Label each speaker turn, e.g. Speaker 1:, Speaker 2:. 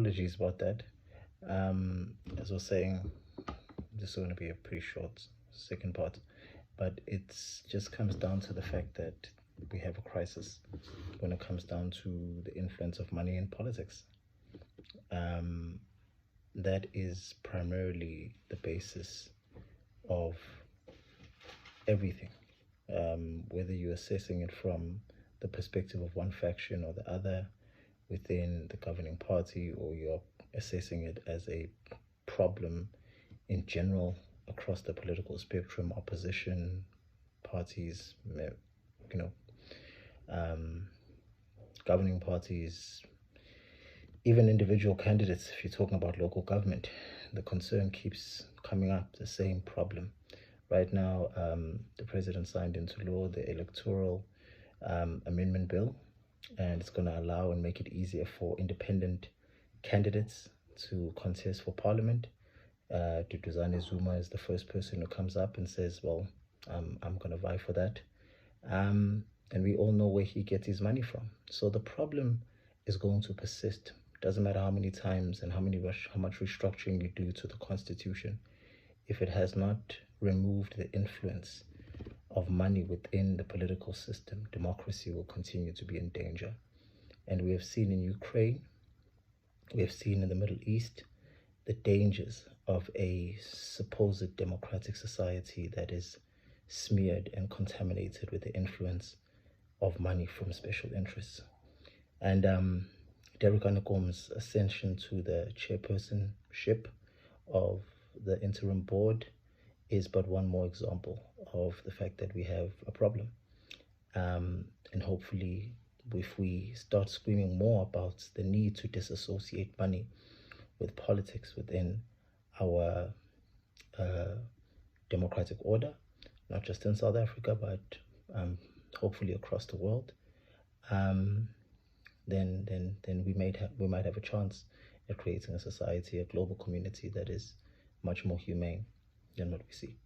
Speaker 1: apologies about that. As I was saying, this is going to be a pretty short second part, but it just comes down to the fact that we have a crisis when it comes down to the influence of money in politics. That is primarily the basis of everything, whether you're assessing it from the perspective of one faction or the other within the governing party, or you're assessing it as a problem in general across the political spectrum, opposition parties, governing parties, even individual candidates. If you're talking about local government, the concern keeps coming up, the same problem. Right now, the president signed into law the electoral amendment bill, and it's going to allow and make it easier for independent candidates to contest for parliament. Duduzane Zuma is the first person who comes up and says, well, I'm going to vie for that. And we all know where he gets his money from. So the problem is going to persist. Doesn't matter how many times and how much restructuring you do to the constitution. If it has not removed the influence of money within the political system, democracy will continue to be in danger. And we have seen in Ukraine, we have seen in the Middle East, the dangers of a supposed democratic society that is smeared and contaminated with the influence of money from special interests. And Hanekom's ascension to the chairpersonship of the interim board is but one more example of the fact that we have a problem. And hopefully, if we start screaming more about the need to disassociate money with politics within our democratic order, not just in South Africa, but hopefully across the world, then we might have a chance at creating a society, a global community that is much more humane than what we see.